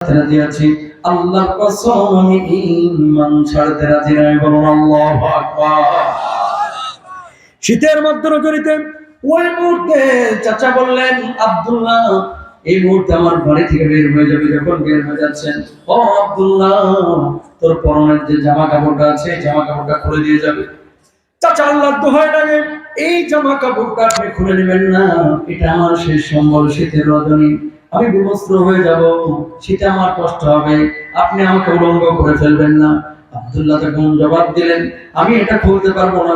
রাজি আছি, আল্লাহর কসম আমি ঈমান ছাড়তে রাজি নই। বলুন আল্লাহু আকবার। শীতের মধ্যে রজনীতে ওই মুহূর্তে চাচা বললেন, আব্দুল্লাহ এই মুহূর্তে আমার বাড়ি থেকে বের হয়ে যাবে। যখন বের হয়ে যাচ্ছেন, ও আব্দুল্লাহ তোর পরনের যে জামা কাপড়টা আছে জামা কাপড়টা খুলে দিয়ে যাবে। চাচা আল্লাহর দোহাই লাগে, এই জামা কাপড়টা আপনি খুলে নেবেন না, এটা আমার শেষ সম্বল। শীতের রজনী আমি বিবস্ত্র হয়ে যাব, শীতে আমার কষ্ট হবে, আপনি আমাকে উলঙ্গ করে ফেলবেন না। আব্দুল্লাহ তখন জবাব দিলেন, আমি এটা খুলতে পারবো না।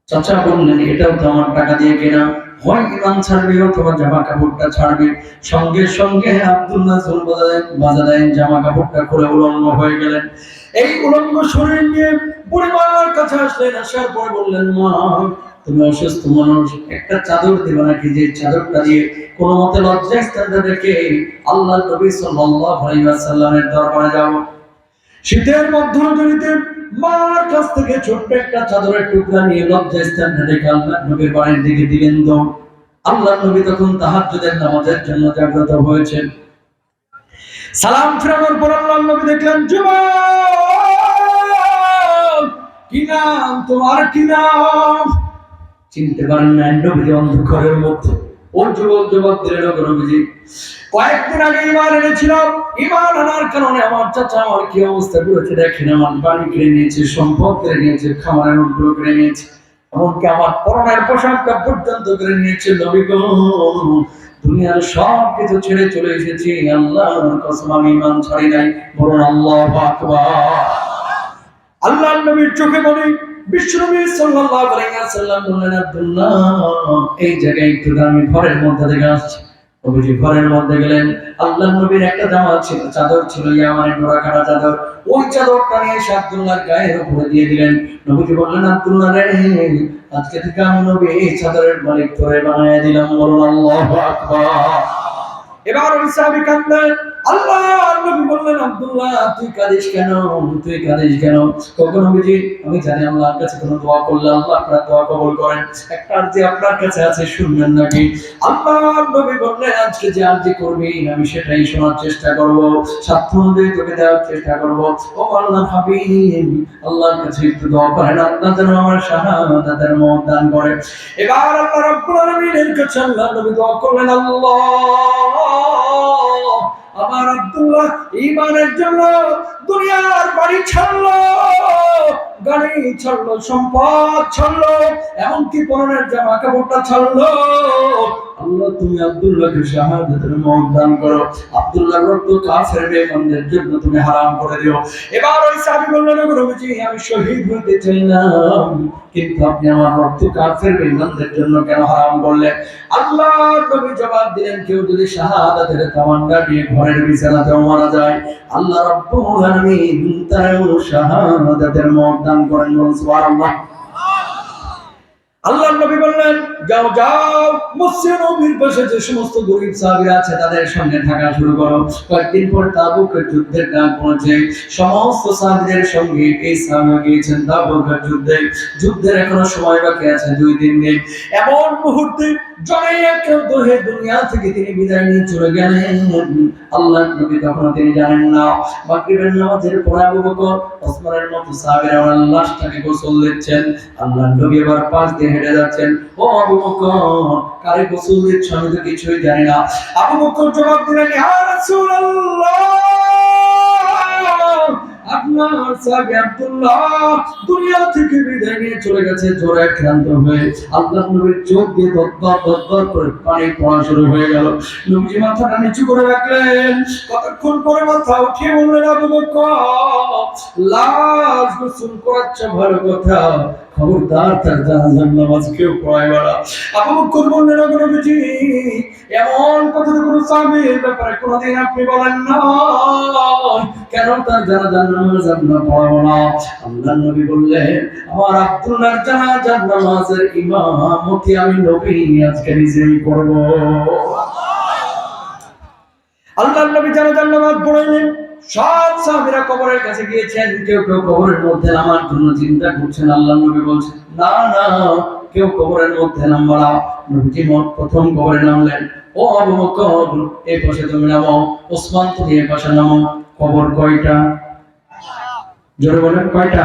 চাচা বললেন, এটাও তো আমার টাকা দিয়ে কেনা, হয় ইমান ছাড়বে অথবা জামা কাপড়টা ছাড়বে। সঙ্গে সঙ্গে আব্দুল্লাহ চুল বাজা দেন, জামা কাপড়টা খুলে উলঙ্গ হয়ে গেলেন। এই উলঙ্গ শরীর নিয়ে পরিবার কাছে আসলেন। আসার পর বললেন, মা তুমি অসুস্থ মানুষ, একটা চাদর দিবে নাকি, যে চাদরটা দিয়ে কোনো মতে লজ্জাস্থানটা রেখে আল্লাহ নবী সাল্লাল্লাহু আলাইহি ওয়াসাল্লামের দরবারে যাব। শীতের মধ্যরাতে মার কাছ থেকে ছোট্ট একটা চাদরের টুকরা নিয়ে লজ্জাস্থানটা রেখে আল্লাহ নবীর বাড়ির দিকে দিলেন দৌড়। আল্লাহ নবী তখন তাহাজ্জুদের নামাজের জন্য জাগ্রত হয়েছেন। সালাম ফিরানোর পর আল্লাহ নবী দেখলেন, যুবক কি নাম তোমার, কি নাম? চিনতে পারেন না, নবী অন্ধকারের মধ্যে। ওর যুবক জবাব দিলেন, নবীজি কয়েকদিন আগে ঈমান এনেছিলাম, ঈমান আনার কারণে আমার চাচা আমার কি অবস্থা করেছে দেখেন, আমার বাড়ি কিনে নিয়েছে, সম্পদ কিনে নিয়েছে, খামারের নোটগুলো কিনে নিয়েছে, এমনকি আমার পরনের পোশাকটা পর্যন্ত কিনে নিয়েছে। নবী গো দুনিয়ার সব কিছু ছেড়ে চলে এসেছি, আল্লাহর কসম আমি ঈমান ছাড়ি নাই। বলুন আল্লাহু আকবার। আল্লাহর নবীর চোখে বলি, বিশ্বনবী সাল্লাল্লাহু আলাইহি ওয়াসাল্লাম বললেন, আব্দুল্লাহ এই জায়গায় একটু আমি ঘরের মধ্যে থেকে আসছি। নবীজি ঘরের মধ্যে গেলেন। আল্লাহর নবীর একটা জামা ছিল, চাদর ছিল, ইয়ামানের ডোরা কাটা চাদর। ওই চাদরটা নিয়ে আব্দুল্লাহর গায়ের উপরে দিয়ে দিলেন। নবীজি বললেন, আব্দুল্লাহ রে আজকে থেকে আমি নবী এই চাদরের মালিক তোরে বানায় দিলাম। বলুন আল্লাহু আকবার। এবার ওই সাহাবী কাঁদলেন। আল্লাহর নবী বললেন, আব্দুল্লাহ তুই কাঁদিস কেন, তুই কাঁদিস কেন? কখন নবীজি আমি জানি আল্লাহর কাছে কোনো দোয়া করলে আল্লাহ আপনার দোয়া কবুল করেন, একটা আরজি আপনার কাছে আছে, শুনবেন নাকি? আল্লাহর নবী বললেন, আজকে যে আরজি করবি আমি সেটাই শোনার চেষ্টা করব, সাধ্য অনুযায়ী তোকে দেওয়ার চেষ্টা করব। ও আল্লাহর হাবিব আল্লাহর কাছে একটু দোয়া করেন, আল্লাহ যেন আমার শাহাদাতের মওত দান করে। এবার আল্লাহ রাব্বুল আলামিনের কাছে আল্লাহর নবী দোয়া করলেন, আল্লাহ আমার আব্দুল্লাহ ঈমানের জন্য দুনিয়ার বাড়ি ছাড়লো, গাড়ি ছাড়লো, সম্পদ ছাড়লো, এমনকি পরনের জামা কাপড়টা ছাড়লো। আল্লাহ তুমি আব্দুল্লাহকে শাহাদাতের মওত দান করো, আব্দুল্লাহর রক্ত কাফের বেঈমানদের জন্য তুমি হারাম করে দিও। এবার ওই সাহাবী বললেন, নবীজি আমি শহীদ হতে চাইলাম, কিন্তু আপনি আমার রক্ত কাফের বেঈমানদের জন্য কেন হারাম করলেন? আল্লাহর নবী জবাব দিলেন, কেউ যদি শাহাদাতের তামান্না নিয়ে ঘরের বিছানাতেও মারা যায়, আল্লাহ রাব্বুল আলামিন তারও শাহাদাতের মওত দান করেন। সুবহানাল্লাহ। আল্লাহর নবী বললেন, যাও যাও মসজিদে নববীর পাশে যে সমস্ত গরীব সাহাবীরা আছে তাদের সঙ্গে থাকা শুরু করো। কয়েকদিন পর তাবুকের যুদ্ধের ডাক পৌঁছে সমস্ত সাহাবীদের সঙ্গে এই সাহাবীরা গিয়েছেন তাবুকের যুদ্ধে। যুদ্ধের এখনো সময় বাকি আছে 2-3 দিন। এমন মুহূর্তে দুনিয়া থেকে তিনি বিদায় নিয়ে চলে গেলেন। আল্লাহর নবী তখন তিনি জানেন না। মাগরিবের নামাজের পর আবু বকর ওসমানের মতো সাহাবীরা ওনার লাশটাকে গোসল দিচ্ছেন। আল্লাহর নবী এবার পাশ দিয়ে হেঁটে যাচ্ছেন। ও আবু বকর কারে গোসল দিচ্ছ? আমি তো কিছুই জানি না। আবু বকর জবাব দিলেন, ইয়া রাসূলুল্লাহ আপনার সাহাবী আব্দুল্লাহ দুনিয়া থেকে বিদায় নিয়ে চলে গেছে জ্বরে আক্রান্ত হয়ে। আল্লাহর নবীর চোখ দিয়ে দর করে পানি পড়া শুরু হয়ে গেল। নবীজি মাথাটা নিচু করে রাখলেন। কতক্ষণ পরে মাথা উঠিয়ে বললেন, আবু বকর লাশ গোসল করাচ্ছে ভালো কথা, খবরদার তার জানাজার নামাজ কেউ পড়ায় না। আবু বকর বললেন, নবীজি এমন কতটুকু সাহাবীর ব্যাপারে কোনদিন আপনি বলেন না, কেন তার জানাজার নামাজ আমরা পড়াবো না? আল্লাহর নবী বললেন, আমার আব্দুল্লাহর জানাজার নামাজের ইমামতি আমি নবী আজকে নিজেই করব। আল্লাহর নবী জানাজার নামাজ পড়াইলেন। সব সাহাবীরা কবরের কাছে গিয়েছেন, কেউ কেউ কবরের মধ্যে নামার জন্য চিন্তা করছেন। আল্লাহর নবী বলছেন, না না কেউ কবরের মধ্যে নামবা না। নবীজি প্রথম কবরে নামলেন। ও আবু বকর এই পাশে তুমি নামো, ওসমান তুমি এই পাশে নামো। কবর কয়টা? জোরে বলেন কয়টা?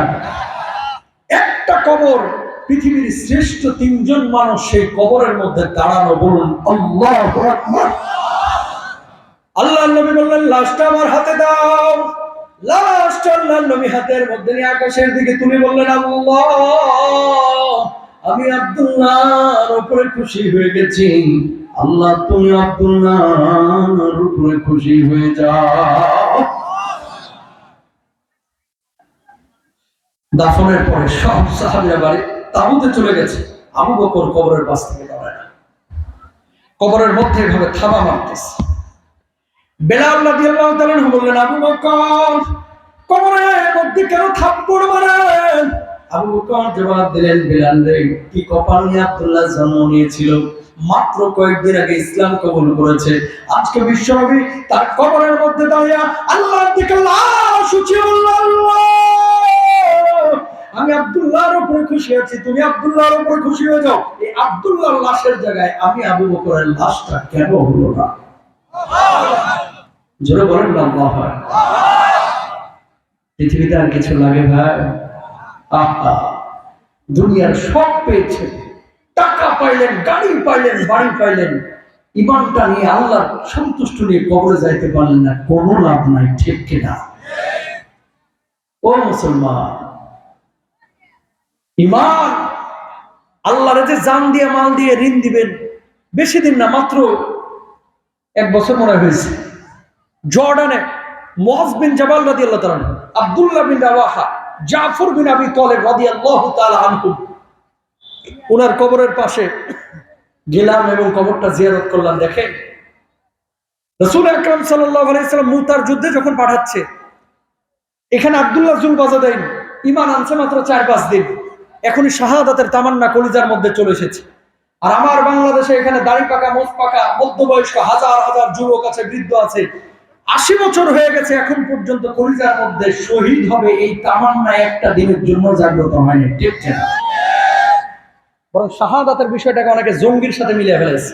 একটা কবর। পৃথিবীর শ্রেষ্ঠ তিনজন মানুষ সেই কবরের মধ্যে দাঁড়ানো। বলুন আল্লাহু আকবার। আল্লাহর নবী বললেন লাশটা আমার হাতে দাও। লাশটা আল্লাহর নবী হাতের মধ্যে নিয়ে আকাশের দিকে তুলে বললেন আল্লাহ, আমি আব্দুল্লাহর উপরে খুশি হয়ে গেছি। আল্লাহ তুমি আব্দুল্লাহর উপরে খুশি হয়ে যাও। দাফনের পরে সব সাহাবীরা বাড়ি তাঁবুতে চলে গেছে। আবু বকর কবরের পাশ থেকে দাঁড়ায় না, কবরের মধ্যে এভাবে থাবা মারতেছে। বেলাল রাদিয়াল্লাহু তাআলা আনহু বললেন আবু বকর কবরের মধ্যে কেন থাপ্পড় মারেন? আবু বকর জবাব দিলেন বেলাল রে, কি কপাল নিয়ে আব্দুল্লাহ জন্ম নিয়েছিল, মাত্র কয়েকদিন আগে ইসলাম কবুল করেছে। আজকে বিশ্বনবী তার কবরের মধ্যে দাঁড়িয়ে আল্লাহর দিকে লাশ উঠিয়ে বলল আল্লাহ, আমি আব্দুল্লাহর উপরে খুশি আছি, তুমি আব্দুল্লাহর উপরে খুশি হয়ে যাও। এই আব্দুল্লাহর লাশের জায়গায় আমি আবু বকরের লাশটা কেন হলো না? জোরে বলেন না আল্লাহু আকবার। পৃথিবীতে আর কিছু লাগে ভাই? আহা, দুনিয়ার সব পেয়েছেন, টাকা পাইলেন, গাড়ি পাইলেন, বাড়ি পাইলেন, ইমানটা নিয়ে আল্লাহর সন্তুষ্ট নিয়ে কবরে যাইতে পারলেন না, কোনো লাভ নাই। ঠিক কিনা? ও মুসলমান, ইমান আল্লাহর যে জান দিয়ে মাল দিয়ে ঋণ দিবেন, বেশি দিন না, মাত্র 1 বছর মনে হয়েছে। জর্ডানে মুআজ বিন জাবাল রাদিয়াল্লাহু তাআলা, আব্দুল্লাহ বিন রাওয়াহা, জাফর বিন আবি তালেব রাদিয়াল্লাহু তাআলা আনহু, ওনার কবরের পাশে গেলাম এবং কবরটা জিয়ারত করলাম। দেখেন রাসূল আকরাম সাল্লাল্লাহু আলাইহি সাল্লাম মুতার যুদ্ধে যখন পাঠাচ্ছে, এখানে আব্দুল্লাহ জুল বাজাদাইন ঈমান আনছে মাত্র 4-5 দিন, এখনই শাহাদাতের তামান্না কলিজার মধ্যে চলে এসেছে। আর আমার বাংলাদেশে এখানে দাড়ি পাকা, মোচ পাকা, মধ্যবয়স্ক হাজার হাজার যুবক আছে, বৃদ্ধ আছে, 80 বছর হয়ে গেছে, এখন পর্যন্ত কলিজার মধ্যে শহীদ হবে এই তামান্না একটা দিনের জন্য জাগ্রত হয়নি। ঠিক না? বরং শাহাদাতের বিষয়টাকে অনেকে জঙ্গির সাথে মিলিয়ে ফেলেছে।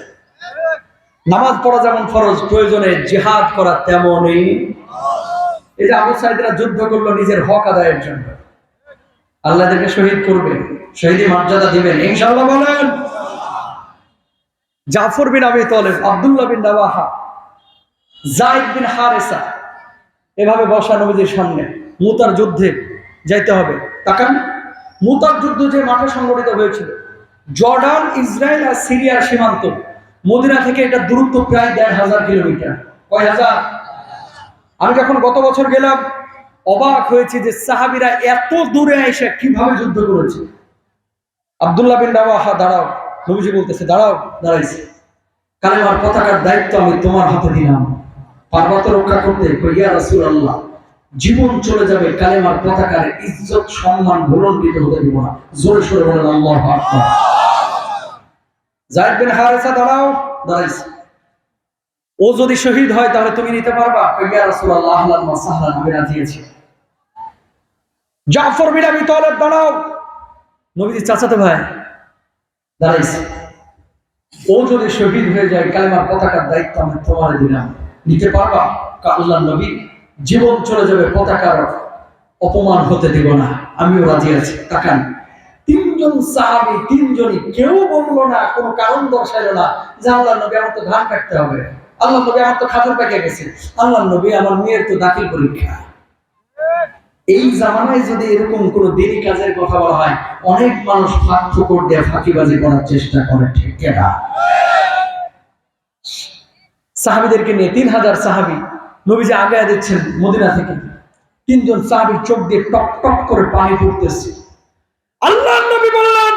নামাজ পড়া যেমন ফরজ, প্রয়োজনে জিহাদ করা তেমনই। এই যে আবু সাইদরা যুদ্ধ করলো নিজের হক আদায়ের জন্য, আল্লাহ তাকে শহীদ করবেন, শহীদের মর্যাদা দিবেন ইনশাআল্লাহ। বলেন জাফর বিন আবি তালেব, আব্দুল্লাহ বিন রাওয়াহা, যায়েদ বিন হারেসা, এভাবে বসা নবীজির সামনে। মুতার যুদ্ধে যাইতে হবে। তাকান, মুতার যুদ্ধ যে মাঠে সংগঠিত হয়েছিল, জর্ডান, ইসরায়েল আর সিরিয়ার সীমান্ত, মদিনা থেকে এটা দূরত্ব প্রায় 1500 কিলোমিটার। কয় হাজার? আমি যখন গত বছর গেলাম অবাক হয়েছি যে সাহাবীরা এত দূরে এসে কিভাবে যুদ্ধ করেছে। আব্দুল্লাহ বিন রাওয়াহা দাঁড়াও, নবীজি বলতেছে দাঁড়াও, দাঁড়াইছে। কালেমার পতাকার দায়িত্ব আমি তোমার হাতে দিলাম, পারবা তো রক্ষা করতে? ইয়া রাসূলুল্লাহ, জীবন চলে যাবে, কালেমার পতাকার ইজ্জত সম্মান ভুলণ্ঠিত হতে দিব না। জোরে সোরে বলেন আল্লাহু আকবার। যায়েদ বিন হারেসা দাঁড়াও, দাঁড়াইছে। ও যদি শহীদ হয় তাহলে তুমি নিতে পারবা? ইয়া রাসূলুল্লাহ, আহলান ওয়া সাহলান, আমি রাজি আছি। জাফর বিন আবি তালেব দাঁড়াও, নবীজির চাচাতো ভাই, দাঁড়াইছে। ও যদি শহীদ হয়ে যায়, কালেমার পতাকার দায়িত্ব আমি তোমার দিলাম, নিতে পারবা? আল্লাহর নবী, জীবন চলে যাবে, পতাকার অপমান হতে দিব না, আমিও রাজি আছি। তাকান, 3 জন সাহাবী, 3 জনই কেউ বললো না, কোনো কারণ দর্শাইলো না যে আল্লাহর নবী আমার তো ধান কাটতে হবে, আল্লাহর নবী আমার তো খাজর পেকে গেছে, আল্লাহর নবী আমার মেয়ের তো দাখিল পরীক্ষা। এই জামানায় যদি এরকম কোন দেরি কাজের কথা বলা হয়, অনেক মানুষ ফাঁক ফোকর দিয়ে ফাঁকিবাজি করার চেষ্টা করে। ঠিক না? সাহাবীদেরকে নিয়ে 3000 সাহাবী নবীজি আগায় দিচ্ছেন মদিনা থেকে। 3 জন সাহাবীর চোখ দিয়ে টক টক করে পানি পড়তেছে। আল্লাহর নবী বললেন,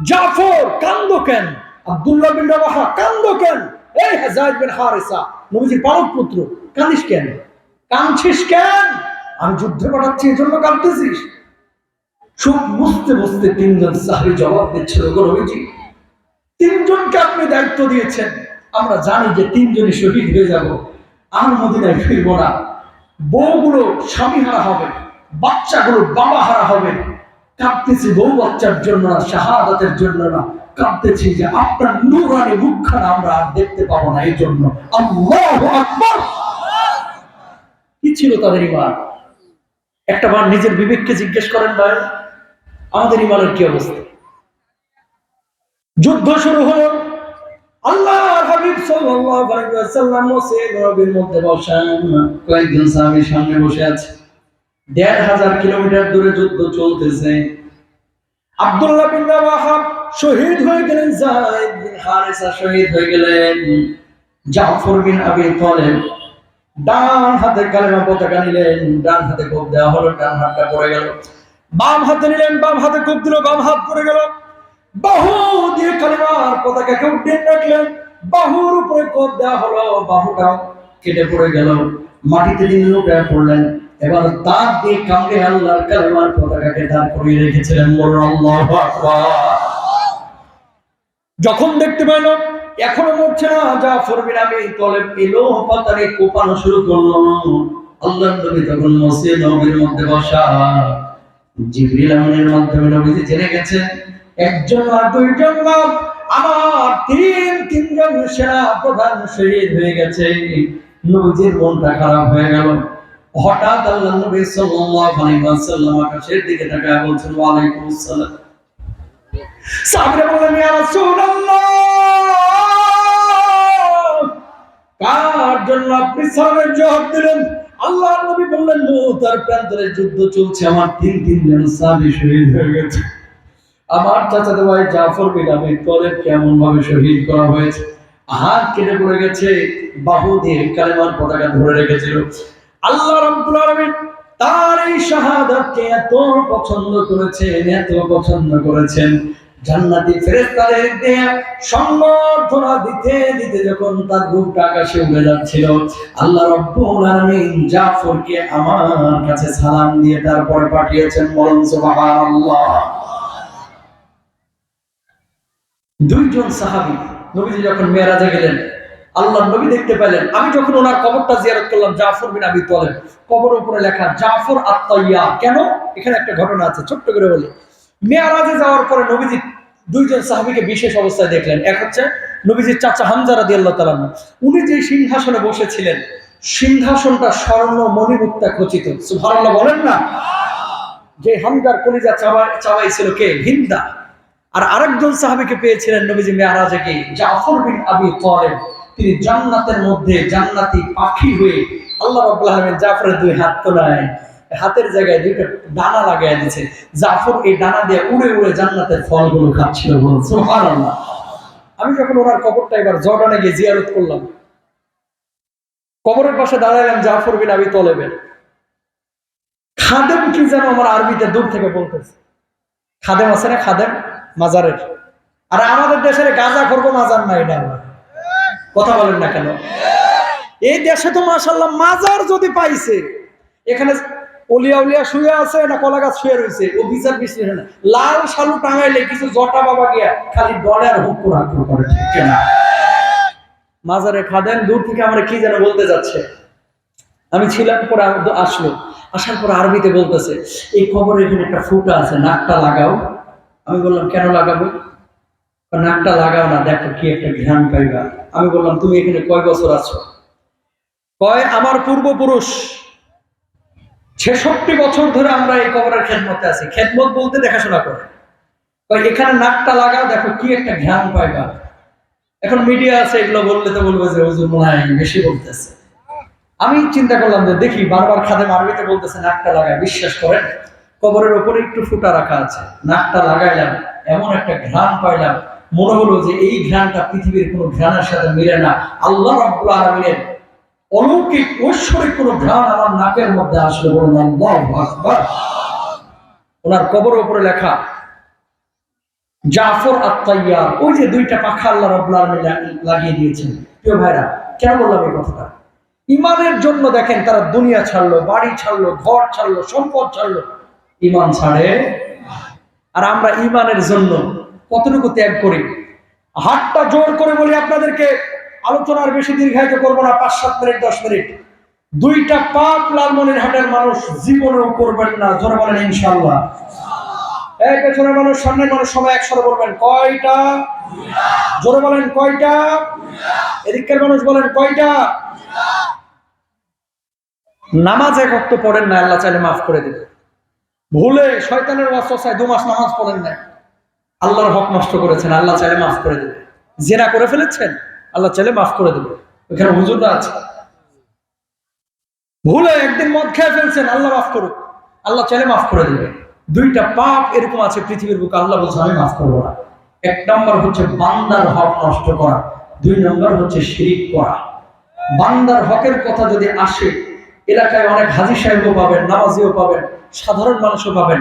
জাফর কান্দো কেন? আব্দুল্লাহ বিন রাওয়াহা কান্দো কেন? এই যায়েদ বিন হারেসা, নবীজির পালক পুত্র, কাঁদিস কেন? কাঁদছিস কেন? আমি যুদ্ধে পাঠাচ্ছি এজন্য কাঁদতেছিস? সব বুঝতে বুঝতে 3 জন সাহাবী জবাব দিচ্ছিল, গো নবীজি, 3 জনকে আপনি দায়িত্ব দিয়েছেন, আমরা জানি যে 3 জনই শহীদ হয়ে যাব, আর মদিনায় ফিরবো না। বউগুলো স্বামী হারা হবে, বাচ্চাগুলো বাবা হারা হবে। কাঁদতেছি বউ বাচ্চার জন্য না, শাহাদাতের জন্য না, কাঁদতেছি যে আপনার নূরানি মুখখানা আমরা আর দেখতে পাবো না, এই জন্য। আল্লাহু আকবার। কি ছিল তাদের ঈমান? একটা বার নিজের বিবেককে জিজ্ঞেস করেন ভাই, আমাদের ঈমানের কি অবস্থা? যুদ্ধ শুরু হলো, আল্লাহর হাবিব সাল্লাল্লাহু আলাইহি ওয়াসাল্লাম মসজিদ নববীর মধ্যে বসেন, কয়েকজন সাহাবী সামনে বসে আছে। ১,৫০০ কিলোমিটার দূরে যুদ্ধ চলতেছে। আব্দুল্লাহ বিন রাওয়াহা শহীদ হয়ে গেলেন, যায়েদ বিন হারিসা শহীদ হয়ে গেলেন, জাফর বিন আবি তালেব ডান হাতে কালেমা পতাকা নিলেন, ডান হাতে কোপ দেওয়া হলো, ডান হাতটা পড়ে গেল। বাম হাতে নিলেন, বাম হাতে কোপ দিল, বাম হাত পড়ে গেল। বাহু দিয়ে কালেমার পতাকাকে উঠিয়ে রাখলেন, বাহুর উপরে কোপ দেওয়া হলো, বাহুটা কেটে পড়ে গেল, মাটিতে তিনি লুটিয়ে পড়লেন। এবার দাঁত দিয়ে কামড়ে আল্লাহর কালেমার পতাকাকে দাঁড় করিয়ে রেখেছিলেন। আল্লাহু আকবার। যখন দেখতে পেল এখনো মরছে না, জাফর বিন আবি তালেব এলো, পাতারে কোপানো শুরু করলো। আল্লাহর নবী তখন মসজিদ নববীর মধ্যে বসা। জিবরিল আমিনের মাধ্যমে নবীজি জেনে গেছেন একজন আর দুইজন না, আমার তিনজন সেনা প্রধান শহীদ হয়ে গেছে। নবীজির মনটা খারাপ হয়ে গেল। হঠাৎ আল্লাহর নবী সাল্লাল্লাহু আলাইহি ওয়াসাল্লাম আকাশের দিকে তাকায় বলছেন, ওয়া আলাইকুমুস সালাম। সাহাবীরা বললেন, ইয়া রাসূলুল্লাহ, কার জন্য আপনি সালামের জবাব দিলেন? আল্লাহর নবী বললেন, মুতার প্রান্তরে যুদ্ধ চলছে, আমার তিনজন সাহাবী শহীদ হয়ে গেছে। আমার চাচাতো ভাই জাফর বিন আবি তালেব কেমন ভাবে শহীদ করা হয়েছে, হাত কেটে পড়ে গেছে, বাহু দিয়ে কালেমার পতাকা ধরে রেখেছিল। আল্লাহ রাব্বুল আলামিন তার এই শাহাদাতকে এত পছন্দ করেছেন, জান্নাতি ফেরেশতাদের দিয়ে সম্বর্ধনা দিতে দিতে যখন তার রূপটা আকাশে উড়ে যাচ্ছিল, আল্লাহ রাব্বুল আলামিন জাফরকে আমার কাছে সালাম দিয়ে তারপরে পাঠিয়েছেন। বলুন সুবহানাল্লাহ। দুইজন সাহাবী নবীজি যখন মেরাজে গেলেন, আল্লাহর নবী দেখতে পেলেন। আমি যখন ওনার কবরটা জিয়ারত করলাম, জাফর বিন আবি তালেব, কবরের উপরে লেখা জাফর আত-তাইয়ার। কেন? এখানে একটা ঘটনা আছে, ছোট্ট করে বলি। মেরাজে যাওয়ার পরে নবীজি দুইজন সাহাবীকে বিশেষ অবস্থায় দেখলেন। এক হচ্ছে নবীজির চাচা হামজা রাদিয়াল্লাহু তাআলা, উনি যে সিংহাসনে বসেছিলেন, সিংহাসনটা স্বর্ণ মণিমুক্তা খচিত। সুবহানাল্লাহ বলেন না? যে হামজার কলিজা চাবাইছিল কে? হিন্দা। আর আরেকজন সাহাবীকে পেয়েছিলেন নবীজি মেরাজে গিয়ে, জাফর বিন আবি তালেব। তিনি জান্নাতের মধ্যে জান্নাতি পাখি হয়ে আল্লাহ রাব্বুল আলামিন জাফরের দুই হাত তোলায়, হাতের জায়গায় দুইটা ডানা লাগাই দিয়েছে। জাফর এই ডানা দিয়ে উড়ে উড়ে জান্নাতের ফলগুলো খাচ্ছিল। বলুন সুবহানাল্লাহ। আমি যখন ওনার কবরটা এবার জর্ডানে গিয়ে জিয়ারত করলাম, কবরের পাশে দাঁড়ালাম জাফর বিন আবি তালেবের। খাদেম কি যেন আমার আরবিতে দূর থেকে বলতেছে। খাদেম আছে না, খাদেম মাজারের। আর আমাদের দেশের গাঁজা করবো মাজার নাই না, কথা বলেন না কেন? এই দেশে তো মাশাআল্লাহ মাজার যদি পাইছে, এখানে অলিয়া উলিয়া শুয়ে আছে না কলা গাছ শুয়ে রয়েছে, ও বিচার বিশ্লেষণ না। লাল শালু টাঙাইলে কিছু জটা বাবা গিয়া খালি ডলার হুকুর আক্রমণ করে, ঠিক না? মাজারে খাদেন দূর থেকে আমরা কি যেন বলতে যাচ্ছে। আমি ছিলাম, পরে আসার পর আরবিতে বলতেছে, এই খবরে এখানে একটা ফুটা আছে, নাকটা লাগাও। আমি বললাম, কেন লাগাবো? নাকটা লাগাও না, দেখো কি একটা ঘ্রাণ পাইবা। আমি বললাম, তুমি এখানে কয় বছর আছো? কয়, আমার পূর্বপুরুষ ৬৬ বছর ধরে আমরা এই কবরের খেদমতে আছি। খেদমত বলতে দেখাশোনা করে। কয়, এখানে নাকটা লাগাও, দেখো কি একটা ঘ্রাণ পাইবা। এখন মিডিয়া আছে, এগুলো বললে তো বলবো যে হুজুর মনে হয় বেশি বলতেছে। আমি চিন্তা করলাম যে দেখি, বারবার খাদেম আরবিতে বলতেছে নাকটা লাগায়, বিশ্বাস করেন কবরের উপরে একটু ফুটা রাখা আছে, নাকটা লাগাইলাম, এমন একটা ঘ্রাণ পাইলাম, মনে হলো যে এই ঘ্রাণটা পৃথিবীর কোনো ঘ্রাণের সাথে মিলে না। আল্লাহ রাব্বুল আলামিনের অলৌকিক ঐশ্বরিক কোনো ঘ্রাণ আমার নাকের মধ্যে আসলো। বলুন আল্লাহু আকবার। ওনার কবরের উপরে লেখা জাফর আত-তাইয়ার। ওই যে দুইটা পাখা আল্লাহ রাব্বুল আলামিন লাগিয়ে দিয়েছেন। প্রিয় ভাইরা, কেন বললাম এই কথাটা? ইমানের জন্য দেখেন, তারা দুনিয়া ছাড়লো, বাড়ি ছাড়লো, ঘর ছাড়লো, সম্পদ ছাড়লো, ইমান ছাড়ে। আর আমরা ইমানের জন্য কতটুকু ত্যাগ করি? হাতটা জোর করে বলি আপনাদেরকে, আলোচনার বেশি দীর্ঘায়িত করবো না, ৫-৭ মিনিট ১০ মিনিট। দুইটা পাপ লালমনিরহাটের মানুষ জীবনেও করবেন না। জোরে বলেন ইনশাআল্লাহ। এই পেছনের মানুষ সামনের মানুষ সবাই একসাথে বলবেন কয়টা? জোরে বলেন কয়টা? এদিককার মানুষ বলেন কয়টা? নামাজ এক ওয়াক্ত পড়েন না, আল্লাহ চাইলে মাফ করে দেবে। ভুলে শয়তানের ওয়াসওয়াসায় 2 মাস নামাজ পড়েন না, আল্লাহর হক নষ্ট করেছেন, আল্লাহ চাইলে মাফ করে দেবে। জিনা করে ফেলেছেন, আল্লাহ চাইলে মাফ করে দেবে। ওখানে হুজুররা আছে। ভুলে একদিন মদ খেয়ে ফেলছেন, আল্লাহ মাফ করুক, আল্লাহ চাইলে মাফ করে দেবে। 2টা পাপ এরকম আছে পৃথিবীর বুকে, আল্লাহ বলছে আমি মাফ করবো না। 1 নম্বর হচ্ছে বান্দার হক নষ্ট করা, 2 নম্বর হচ্ছে শিরিক করা। বান্দার হকের কথা যদি আসে, এলাকায় অনেক হাজী সাহেবও পাবেন, নামাজিও পাবেন, সাধারণ মানুষও পাবেন,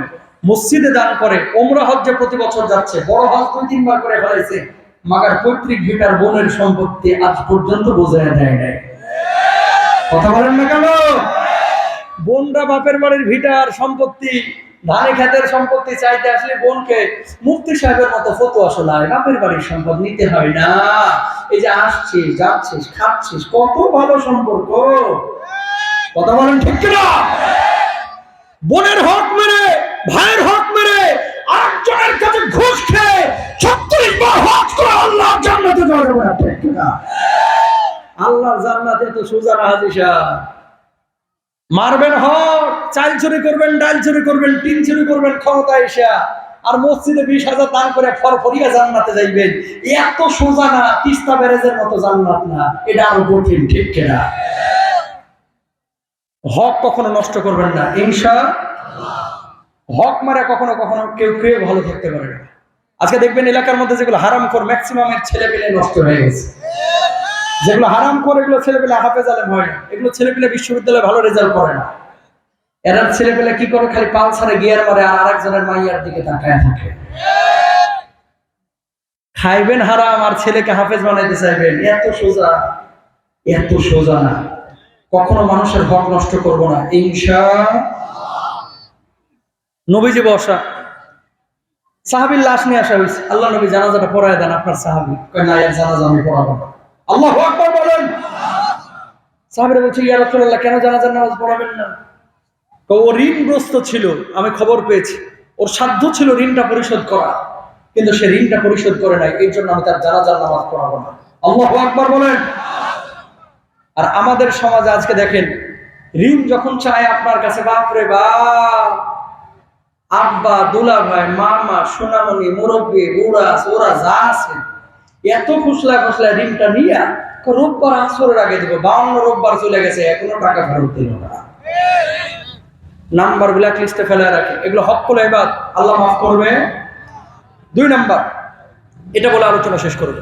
মসজিদে দান করে, ওমরা হজ্জে প্রতি বছর যাচ্ছে, বড় হজ 2-3 বার করে ফেলাইছে, মাগার পৈতৃক ভিটার বোনের সম্পত্তি আজ পর্যন্ত বোঝায় দেয় নাই। কথা বলেন না কেন? বোনরা বাপের বাড়ির ভিটার সম্পত্তি, ধানে খেতের সম্পত্তি চাইতে আসলে বোনকে মুফতি সাহেবের মতো ফতোয়া শোনায়, বাপের বাড়ির সম্পদ নিতে হয় না, এই যে আসছিস যাচ্ছিস খাচ্ছিস, কত ভালো সম্পর্ক। কথা বলেন ঠিক কিনা? বোনের হক মেরে, ভাইয়ের হক মেরে, আরেকজনের কাছে ঘুষ খেয়ে 36 বার হজ করে আল্লাহ জান্নাতে যাবে না, ঠিক কিনা? আল্লাহর জান্নাতে তো সোজা না হাজী সাহেব। মারবেন হক, চাল চুরি করবেন, ডাল চুরি করবেন, টিন চুরি করবেন ক্ষমতা এসা, আর মসজিদে 20,000 দান করে ফরফরিয়া জান্নাতে যাইবেন। এত সোজা না, তিস্তা ব্যারেজের মতো জান্নাত না, এটা আরো কঠিন, ঠিক কিনা? হক কখনো নষ্ট করবেন না, ইনশাআল্লাহ। হক মারা কখনো কখনো কেউ কেউ ভালো থাকতে পারে না। আজকে দেখবেন এলাকার মধ্যে যেগুলো হারাম কর, ম্যাক্সিমামের ছেলে পেলে নষ্ট হয়ে গেছে। যেগুলো হারাম করে, এগুলো ছেলে পেলে হাফেজ আলেম হয় না, এগুলো ছেলে পেলে বিশ্ববিদ্যালয়ে ভালো রেজাল্ট করে না। এরা ছেলে পেলে কি করে? খালি পালসারে গিয়ার মারে আর আরেকজনের মাইয়ার দিকে তাকায় থাকে। খাইবেন হারাম আর ছেলেকে হাফেজ বানাইতে চাইবেন, এত সোজা, এত সোজা না। কখনো মানুষের হক নষ্ট করব না, ইনশাআল্লাহ। নবীজি বসা, সাহাবীর লাশ নিয়ে আসা হয়েছে, আল্লাহ নবী জানাজাটা পড়ায় দেন আপনার সাহাবী। কয় না, এর জানাজা আমি পড়াবো না। আল্লাহু আকবার বলেন। সাহাবীরা বলছে ইয়া রাসূলুল্লাহ, কেন জানাজার নামাজ পড়াবেন না? ও ঋণগ্রস্ত ছিল, আমি খবর পেয়েছি, ওর সাধ্য ছিল ঋণটা পরিশোধ করা, কিন্তু সে ঋণটা পরিশোধ করে নাই, এই জন্য আমি তার জানাজার নামাজ পড়াবো না। আল্লাহু আকবার বলেন। আর আমাদের সমাজে আজকে দেখেন, ঋণ যখন চায় আপনার কাছে, বাপরে বাপ, আব্বা, দুলা ভাই, মামা, সোনামণি, মুরব্বী, বুড়া ওরা যা আছে, এত ফুসলায় ফুসলায় ঋণটা নিয়ে রোববার আসরের আগে দিব, 52 রোববার চলে গেছে, এখনো টাকা ফেরত দিল না। নাম্বার ব্ল্যাক লিস্টে ফেলে রাখে, এগুলো হক করে এবার আল্লাহ মাফ করবে। 2 নাম্বার, এটা বলে আলোচনা শেষ করবে,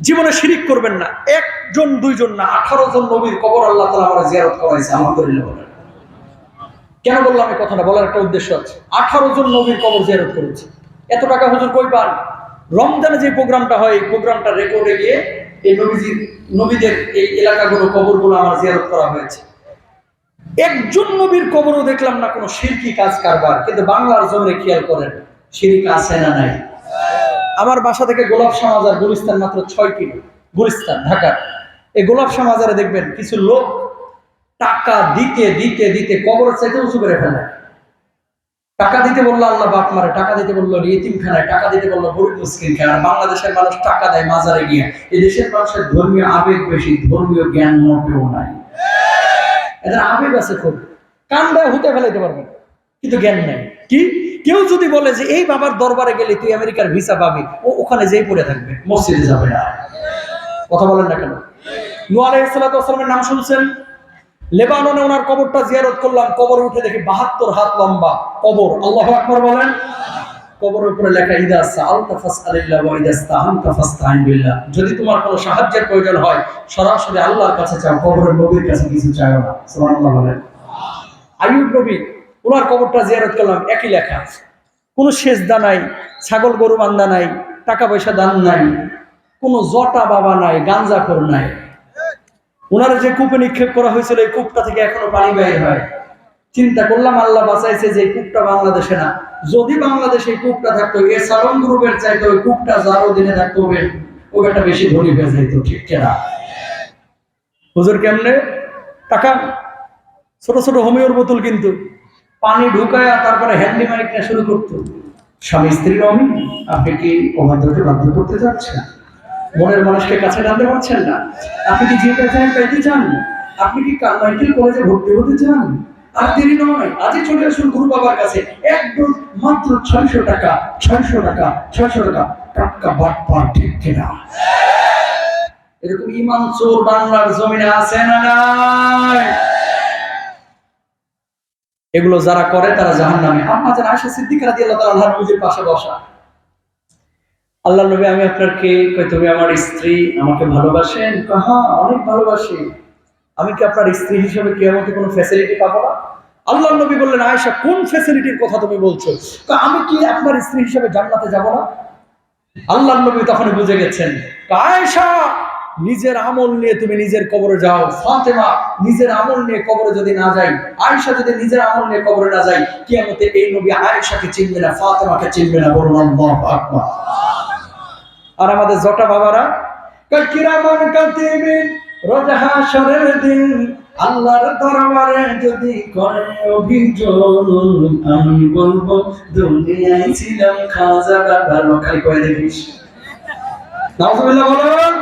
জীবনে শিরিক করবেন না। 1 জন 2 জন না, 18 জন নবীর কবর আল্লাহ তাআলা আমাদের জিয়ারত করাইছে, আলহামদুলিল্লাহ বলেন। কেন বললাম এই কথাটা? বলার একটা উদ্দেশ্য আছে। 18 জন নবীর কবর জিয়ারত করেছে। এত টাকা হুজুর কই পান? রমজানে যে প্রোগ্রামটা হয়, এই প্রোগ্রামটা রেকর্ডে গিয়ে এই নবীদের এই এলাকাগুলো কবরগুলো আমার জিয়ারত করা হয়েছে। একজন নবীর কবরও দেখলাম না কোনো শিরকি কাজ কারবার। কিন্তু বাংলার জমিনে খেয়াল করেন, শিরক আছে না নাই? আমার বাসা থেকে গোলাপশাহ মাজার গুলিস্তান মাত্র 6 কিলো, গুলিস্তান ঢাকা। এই গোলাপশাহ মাজারে দেখবেন কিছু লোক টাকা দিতে দিতে দিতে কবরের চাইতে উঁচু করে ফেলে। টাকা দিতে বললো আল্লাহ বাপ মারে, টাকা দিতে বললো ইতিমখানায়, টাকা দিতে বললো গরিব মিসকিন খায়। আর বাংলাদেশের মানুষ টাকা দেয় মাজারে গিয়ে। এই দেশের মানুষের ধর্মীয় আবেগ বেশি, ধর্মীয় জ্ঞান মোটেও নাই। এদের আবেগ আছে খুব, কান্দায় হুতে ফেলাইতে পারবে, কিন্তু জ্ঞান নাই। কি কেউ যদি বলে যে এই বাবার দরবারে গেলে তুই আমেরিকার ভিসা পাবি, ও ওখানে যেই পড়ে থাকবে, মসজিদে যাবে না। কথা বলেন না কেন? নূহ আলাইহিস সালাতু ওয়াস সালামের নাম শুনছেন? লেবাননে ওনার কবরটা জিয়ারত করলাম, কবরে উঠে দেখি 72 হাত লম্বা কবর। আল্লাহু আকবার বলেন। কবরের উপরে লেখা ইদা সাআলতা ফাসআলিল্লাহ ওয়া ইদা ইসতাআনতা ফাসতাইন বিল্লাহ। যদি তোমার কোনো সাহায্যের প্রয়োজন হয়, সরাসরি আল্লাহর কাছে চাও, কবরের নবীর কাছে কিছু চাও না। সুবহানাল্লাহ বলেন। আইয়ুব নবী, ওনার কবরটা জিয়ারত করলাম, একই লেখা। কোনো সেজদা নাই, ছাগল গরু বান্ধা নাই, টাকা পয়সা দান নাই, কোনো জটা বাবা নাই, গাঞ্জাখোর নাই। ওনার যে কূপে নিক্ষেপ করা হয়েছিল, এই কূপটা থেকে এখনো পানি বের হয়। চিন্তা করলাম আল্লাহ বাঁচাইছে যে এই কূপটা বাংলাদেশে না। যদি বাংলাদেশে এই কূপটা থাকতো, এ সালন গ্রুপের চাইতে ওই কূপটা যার অধীনে থাকতো, ওই একটা বেশি ধনী হয়ে যাইতো, ঠিক কিনা? হুজুর কেমনে টাকা? ছোট ছোট হোমিওর বোতল কিন্তু পানি ঢুকায়, তারপরে হ্যান্ডি মাইকটা শুরু করতো। স্বামী স্ত্রীর অমিল, আপনি কি অবাধ্যকে বাধ্য করতে যাচ্ছেন? মনের মানুষকে কাছে টানতে পারছেন না? আপনি কি যে কাছে পেতে চান? আপনি কি কালমাইকেল কলেজে ভর্তি হতে চান? আর দেরি নয়, আজই চলে আসুন গুরু বাবার কাছে। একদম মাত্র 600 টাকা, 600 টাকা, 600 টাকা। টাকা বাটপার, ঠিক কিনা? এরকম ইমান চোর বাংলার জমিনে আছে না নাই? এগুলো যারা করে তারা জাহান্নামে। আম্মা জান আয়েশা সিদ্দিকা রাদিয়াল্লাহু তাআলা আনহার নবীর পাশে বসা। আল্লাহ নবী, আমি আপনার কে? কই তুমি আমার স্ত্রী, আমাকে ভালোবাসেন? হ্যাঁ, অনেক ভালোবাসি। আমি কি আপনার স্ত্রী হিসেবে কিয়ামতে কোনো ফ্যাসিলিটি পাবো না? আল্লাহ নবী বললেন, আয়েশা কোন ফ্যাসিলিটির কথা তুমি বলছো? আমি কি আপনার স্ত্রী হিসেবে জান্নাতে যাব না? আল্লাহ নবী তখন বুঝে গেছেন। আয়েশা, নিজের আমল নিয়ে তুমি নিজের কবরে যাও। ফাতেমা, নিজের আমল নিয়ে কবরে যদি না যাই, আয়েশা যদি নিজের আমল নিয়ে কবরে না যাই, কিয়ামতে এই নবী আয়েশাকে চিনবে না, ফাতেমাকে চিনবে না। বলুন আল্লাহু আকবার। আর আমাদের জটা বাবারা, কিরামান কাতিবিন, রোজ হাশরের দিন আল্লাহর দরবারে যদি করে অভিযোগ, আমি বলবো দুনিয়ায় ছিলাম খাজা বাবা। রকাই কয়ে দেখিস। নাউজুবিল্লাহ বলুন।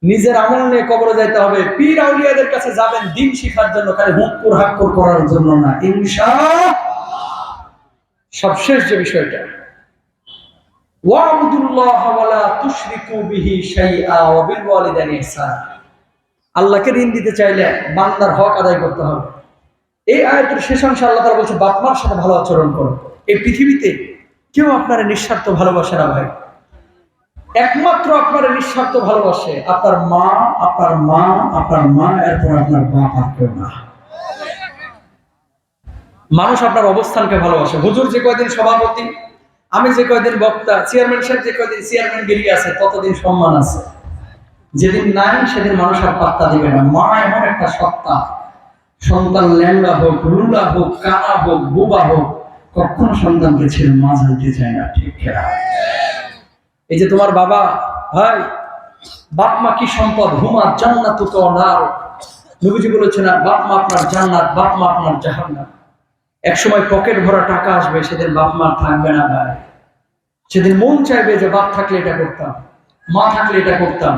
নিজের আমল নিয়ে কবরে যাইতে হবে। পীর আউলিয়াদের কাছে যাবেন দিন শিখার জন্য, খালি হুক্কুর হাক্কুর করার জন্য না, ইনশাআল্লাহ। সবশেষ যে বিষয়টা, ওয়া'বুদুল্লাহ ওয়া লা তুশরিকু বিহি শাইআ ওয়া বিল ওয়ালিদাইনি ইহসানা। আল্লাহকে ঋণ দিতে চাইলে বান্দার হক আদায় করতে হবে। এই আয়াতের শেষ অংশে আল্লাহ তাআলা বলছে, বাপ মার সাথে ভালো আচরণ করো। এই পৃথিবীতে কেউ আপনার নিঃস্বার্থ ভালোবাসে না ভাই। একমাত্র আপনার নিঃস্বার্থ ভালোবাসে আপনার মা, আপনার মা, আপনার মা, এরপর আপনার বাপ, আর কেউ না। মানুষ আপনার অবস্থানকে ভালোবাসে। হুজুর যে কয়দিন সভাপতি, আমি যে কয়দিন বক্তা, চেয়ারম্যান সাহেব যে কয়দিন চেয়ারম্যান গিরি আছে, ততদিন সম্মান আছে। যেদিন নাই সেদিন মানুষ আর পাত্তা দিবে না। মা এমন একটা সত্তা, সন্তান ল্যাংড়া হোক, রুলা হোক, কানা হোক, বোবা হোক, কখনো সন্তানকে ছেড়ে মা জানতে চায় না, ঠিক খেলা। এই যে তোমার বাবা, ভাই, বাপ মা কি সম্পদ। হুমা জান্নাতুকা ওয়া নার। নবীজি বলেছেন, বাপ মা আপনার জান্নাত, বাপ মা আপনার জাহান্নাম। এক সময় পকেট ভরা টাকা আসবে, সেদিন বাপ মা থাকবে না ভাই। সেদিন মন চাইবে যে বাপ থাকলে এটা করতাম, মা থাকলে এটা করতাম।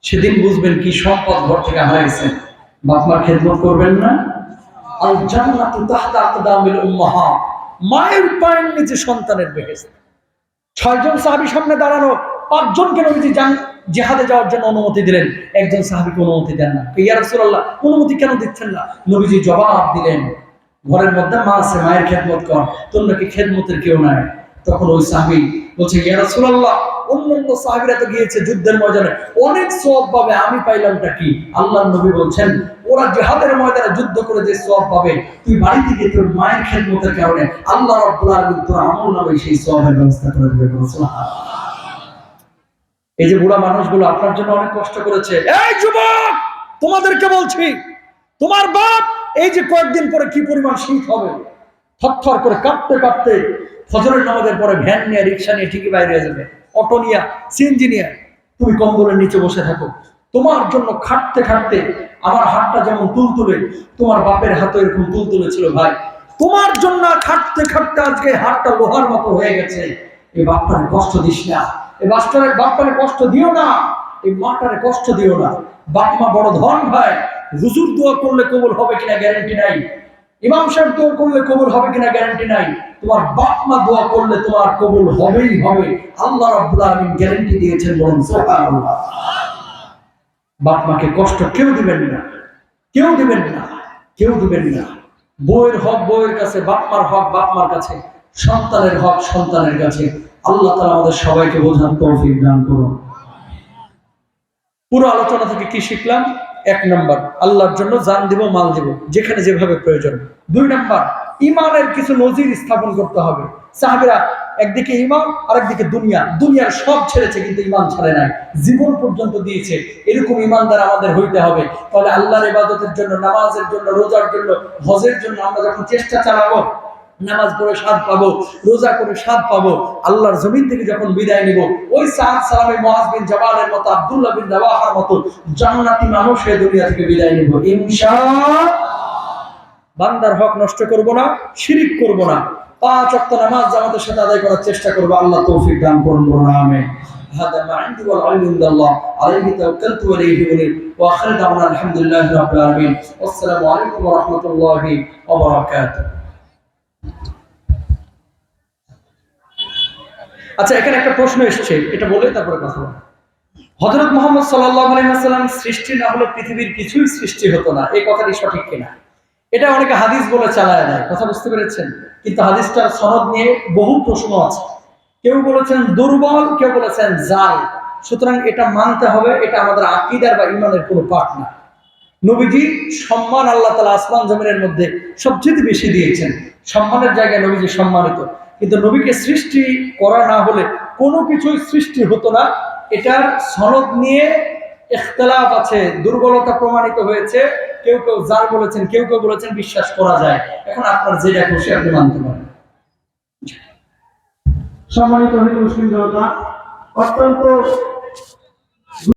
সেদিন বুঝবেন কি সম্পদ ঘর থেকে হারাইছেন। বাপ মার খেদমত করবেন না? আল জান্নাতু তাহতা আকদামিল উম্মাহাত। মায়ের পায়ের নিচে সন্তানের বেহেশত। 6 জন সাহাবী সামনে দাঁড়ানো, 5 জনকে নবীজি জিহাদে যাওয়ার জন্য অনুমতি দিলেন, একজন সাহাবীকে অনুমতি দেন না। ইয়া রাসূলুল্লাহ, অনুমতি কেন দিচ্ছেন না? নবীজি জবাব দিলেন, ঘরের মধ্যে মা আছে, মায়ের খেদমত কর, তোর নাকি খেদমতের কেউ নাই। তখন ওই সাহাবী বলছে, ইয়া রাসূলুল্লাহ, অন্যান্য সাহাবীরা তো গিয়েছে যুদ্ধের ময়দানে, অনেক সওয়াব পাবে, আমি পাইলামটা কি? আল্লাহর নবী বলছেন, ওরা জিহাদের ময়দানে যুদ্ধ করে যে সওয়াব পাবে, তুই বাড়িতে গিয়ে তোর মায়ের খেদমতের কারণে আল্লাহ রাব্বুল আলামিন তোর আমলনামায় সেই সওয়াবের ব্যবস্থা করে দেবে। সুবহানাল্লাহ। এই যে বুড়া মানুষগুলো আপনার জন্য অনেক কষ্ট করেছে। এই যুবক, তোমাদেরকে বলছি, তোমার বাপ এই যে কয়েকদিন পরে কি পরিমাণ শীত হবে, থরথর করে কাঁপতে কাঁপতে ফজরের নামাজের পরে ভ্যান নিয়ে, রিক্সা নিয়ে ঠিকই বাইরে যাবে, অটো নিয়ে, সিএনজি নিয়ে। তুমি কম্বলের নিচে বসে থাকো। তোমার জন্য খাটতে খাটতে আমার হাতটা যেমন তুলতুলে, তোমার বাপের হাতও এরকম তুলতুলে ছিল ভাই। তোমার জন্য খাটতে খাটতে আজকে হাতটা লোহার মতো হয়ে গেছে। এই বাপটারে কষ্ট দিস না, এই বাপটারে কষ্ট দিও না, এই মাটারে কষ্ট দিও না। বাপ মা বড় ধন ভাই। হুজুর দোয়া করলে কবুল হবে কিনা গ্যারান্টি নাই, ইমাম সাহেব দোয়া করলে কবুল হবে কিনা গ্যারান্টি নাই। তোমার বাপ মা দোয়া করলে তোমার কবুল হবেই হবে। আল্লাহ রাব্বুল আলামিন গ্যারান্টি দিয়েছেন, বলুন সুবহানাল্লাহ। বাপ মাকে কষ্ট কেউ দিবেন না, কেউ দিবেন না, কেউ দিবেন না। বউয়ের হক বউয়ের কাছে, বাপ মার হক বাপ মার কাছে, সন্তানের হক সন্তানের কাছে। আল্লাহ তাআলা আমাদের সবাইকে বোঝার তৌফিক দান করুন। পুরো আলোচনা থেকে কি শিখলাম? 1 নাম্বার, আল্লাহর জন্য জান দিব, মাল দিব, যেখানে যেভাবে প্রয়োজন। 2 নাম্বার, ঈমানের কিছু নজির স্থাপন করতে হবে। সাহাবীরা একদিকে ঈমান, আরেকদিকে দুনিয়া। দুনিয়ার সব ছেড়েছে কিন্তু ঈমান ছাড়ে নাই, জীবন পর্যন্ত দিয়েছে। এরকম ঈমানদার আমাদের হইতে হবে। তাহলে আল্লাহর ইবাদতের জন্য, নামাজের জন্য, রোজার জন্য, হজের জন্য আমরা যখন চেষ্টা চালাবো, নামাজ পড়ে স্বাদ পাবো, রোজা করে স্বাদ পাবো, আল্লাহর জমিন থেকে যখন বিদায় নিব, ওই সাদ সালামে মুআজ বিন জাবালের মতো, আব্দুল্লাহ বিন রাওয়াহার মতো জান্নাতি মানুষ এই দুনিয়া থেকে বিদায় নিব ইনশাআল্লাহ। বান্দার হক নষ্ট করব না, শিরিক করব না। 5 ওয়াক্ত নামাজ জামাতের সাথে আদায় করার চেষ্টা করব। আল্লাহ তৌফিক দান করুন, বলুন আমিন। هذا ما عندي والعلم عند الله عليه توكلت وإليه أنيب وآخر دعوانا الحمد لله رب العالمين والسلام عليكم ورحمة الله وبركاته। আচ্ছা, এখানে একটা প্রশ্ন এসেছে, এটা বলে তারপরে কথা বলবো। হযরত মুহাম্মদ সাল্লাল্লাহু আলাইহি ওয়াসাল্লাম সৃষ্টি না হলে পৃথিবীর কিছুই সৃষ্টি হতো না, এই কথাটি সঠিক কিনা? এটা অনেকে হাদিস বলে চালায় দেয়, কথা বুঝতে পেরেছেন? কিন্তু হাদিসটার সনদ নিয়ে বহু প্রশ্ন আছে। কেউ বলেছেন দুর্বল, কেউ বলেছেন জাল। সুতরাং এটা মানতে হবে, এটা আমাদের আকীদার বা ঈমানের কোনো পার্ট না। নবীজি সম্মান আল্লাহ তাআলা আসমান জমিনের মধ্যে সবচেয়ে বেশি দিয়েছেন, সম্মানের জায়গায় নবীজি সম্মানিত। কিন্তু নবীকে সৃষ্টি করা না হলে কোনো কিছুই সৃষ্টি হতো না, এটার সনদ নিয়ে ইখতিলাফ আছে, দুর্বলতা প্রমাণিত হয়েছে। কেউ কেউ জাল বলেছেন, কেউ কেউ বলেছেন বিশ্বাস করা যায়। এখন আপনার যেটা খুশি আপনি মানতে পারেন। সম্মানিত হিন্দু মুসলিম জনতা, অত্যন্ত